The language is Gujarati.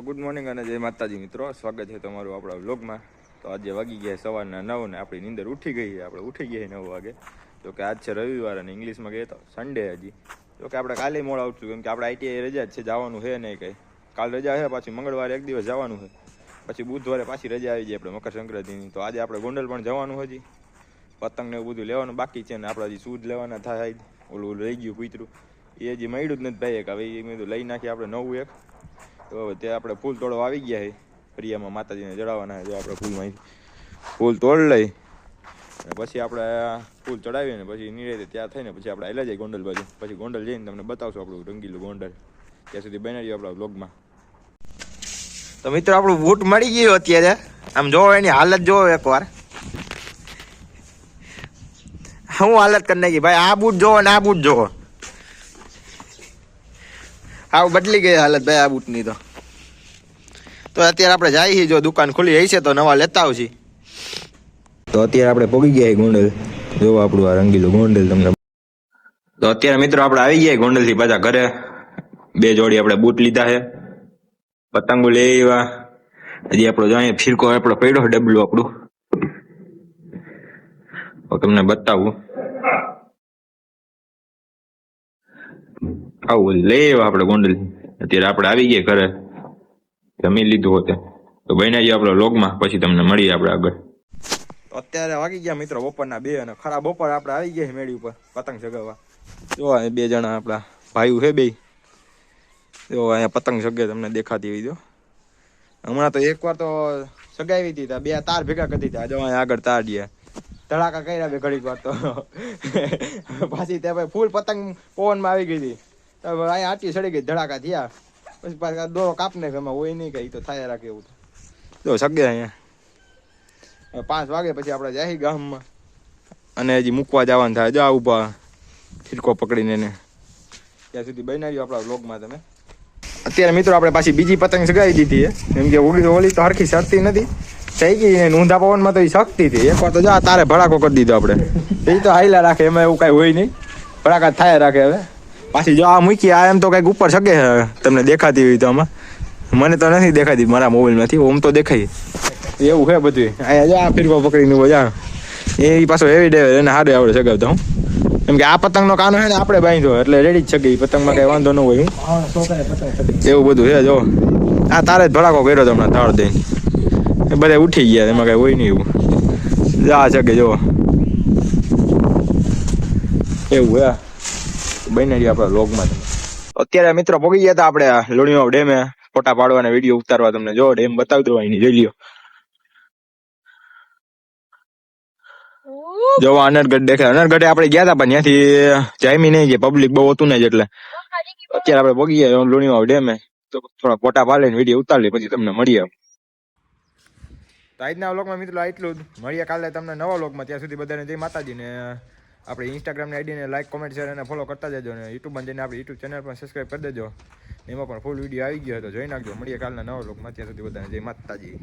તો ગુડ મોર્નિંગ અને જય માતાજી મિત્રો, સ્વાગત છે તમારું આપણા વ્લોગમાં. તો આજે વાગી ગયા સવારના 9 ને આપણી નીંદર ઉઠી ગઈ છે. આપણે ઉઠી ગયા 9 વાગે. જો કે આજ છે રવિવાર અને ઇંગ્લિશમાં ગયા તો સન્ડે હજી. જો કે આપણે કાલે મોડા ઉઠશું કેમ કે આપણે આઈટીઆઈ રજા જ છે, જવાનું છે નહીં કંઈ. કાલ રજા છે, પાછી મંગળવારે એક દિવસ જવાનું છે, પછી બુધવારે પાછી રજા આવી જાય આપણે મકર સંક્રાંતિની. તો આજે આપણે ગોંડલ પણ જવાનું હજી, પતંગ ને એવું બધું લેવાનું બાકી છે ને આપણે હજી સૂદ લેવાના થાય. ઓલું રહી ગયું કૂતરું એ હજી મળ્યું જ નથી ભાઈ. એક હવે એ મેં લઈ નાખી આપણે નવું એક. તો તે આપણે ફૂલ તોડવા આવી ગયા છે, ફરિયામાં માતાજીને ચડાવવાના છે. જો આપણે ફૂલમાં ફૂલ તોડ લઈ અને પછી આપણે ફૂલ ચડાવીએ ને પછી નિરાતે ત્યાં થઈને પછી આપણે આવેલા જઈએ ગોંડલ બાજુ. પછી ગોંડલ જઈને તમને બતાવશું આપણું રંગીલું ગોંડલ. ત્યાં સુધી બની રહ્યો આપણા વ્લોગમાં. તો મિત્રો આપણું બૂટ મળી ગયું અત્યારે. આમ જોવો એની હાલત જોવો એકવાર, શું હાલત કરી નાખી ભાઈ. આ બૂટ જોવો ને આ બૂટ જોવો, આવું બદલી ગઈ હાલત ભાઈ આ બૂટની. તો અત્યારે આપણે જઈએ, જો દુકાન ખુલી હશે તો નવા લેતા આવશી. તો અત્યારે આપણે પહોંચી ગયા ગોંડલ. જોવો આપણું આ રંગીલું ગોંડલ તમને. તો અત્યારે મિત્રો આપણે આવી ગયા ગોંડલ થી પાછા ઘરે. 2 જોડી આપણે બૂટ લીધા છે, પતંગો લઈ આવ્યા. હજી આપણો જો અહીંયા ફિરકો આપણો પડ્યો ડબલું આપણું, તમને બતાવું. આવું લઈ આવ્યા આપણે ગોંડલ. અત્યારે આપણે આવી ગયા ઘરે, જમી લીધું હોતે. તો બન્યા ગયો આપણો વ્લોગમાં, પછી તમને મળીએ આપણે આગળ. અત્યારે વાગી ગયા મિત્રો બપોરના 2 અને ખરા બપોર આપણે આવી ગયા મેળી ઉપર પતંગ ચગાવવા. જો 2 જણા આપણા ભાઈઓ છે 2. જો અહીંયા પતંગ ચગે તમને દેખાતી હોય. જો હમણાં તો એકવાર તો સગાવી હતી, 2 તાર ભેગા કરી દીધા. જો અહીંયા આગળ તાર ગયા ધડાકા કર્યા 2 ઘડીક વાર. તો પાછી ત્યાં ભાઈ ફૂલ પતંગ પવનમાં આવી ગઈ હતી. તો અહીંયા આટી સડી ગઈ, ધડાકા થયા. પછી પાછા દોરો કાપને એમાં હોય નહીં કઈ, તો થાય રાખે એવું. જો સગે અહીંયા 5 વાગે પછી આપણે જાય ગામમાં અને હજી મૂકવા જવાનું થાય. જો ઉભા ફિરકો પકડીને એને. ત્યાં સુધી બનાવી આપણા વ્લોગમાં તમે. અત્યારે મિત્રો આપણે પાછી બીજી પતંગ સગાવી દીધી છે, કેમ કે ઓલી તો હરખી સરતી નથી થઈ ગઈ ને ઊંધા પવનમાં તો એ શકતી હતી. એકવાર તો જા તારે ભડાકો કરી દીધો આપણે. એ તો હાઈલા રાખે, એમાં એવું કાંઈ હોય નહીં, ભડાકા થાય રાખે. હવે પાછી જો આ મૂકી, આ એમ તો કંઈક ઉપર શકે તમને દેખાતી હોય તો. આમાં મને તો નથી દેખાતી મારા મોબાઈલમાંથી, ઓમ તો દેખાય એવું છે બધું. અહીંયા જો આ ફિરકો પકડીને બધા એ પાછો એવી ડે એને સારું આવડે સગાવતા. હું કેમ કે આ પતંગનો કાનો છે ને આપણે બાંધ્યો એટલે રેડી જ સગી, પતંગમાં કઈ વાંધો ન હોય. એવું બધું છે. જો આ તારે જ ભડાકો કર્યો તો હમણાં તાળ દઈને, એ બધા ઉઠી ગયા, એમાં કઈ હોય નહીં એવું. જા સગે જો એવું હે. બની આપણા વ્લોગમાં. અત્યારે મિત્રો પહોંચી ગયા હતા આપણે લુણીવાવ ડેમે ફોટા પાડવાના વિડીયો ઉતારવા. તમને જો ડેમ બતાવી દો, અહીંની જોઈ લ્યો. જો અનરગઢ દેખાય. અનરગઢે આપણે ગયા હતા પણ ત્યાંથી જામી નહીં ગયા, પબ્લિક બહુ હતું નહીં એટલે. અત્યારે આપણે પહોંચી ગયા લુણીવાવ ડેમે. તો થોડા ફોટા પાડીને વિડીયો ઉતારી પછી તમને મળીએ. તો આજના વ્લોગમાં મિત્રો એટલું જ. મળીએ કાલે તમને નવા વ્લોગમાં. ત્યાં સુધી બધાને જય માતાજી. ને આપણે ઇન્સ્ટાગ્રામની આઈડીને લાઈક કોમેન્ટ શેર અને ફોલો કરતા જજો. ને યુટ્યુબમાં જઈને આપણે યુટ્યુબ ચેનલ પણ સબસ્ક્રાઈબ કરી દેજો. એમાં પણ ફૂલ વિડીયો આવી ગયો તો જોઈ નાખજો. મળીએ કાલના નવા વ્લોગમાં. ત્યાં સુધી બધાને જય માતાજી.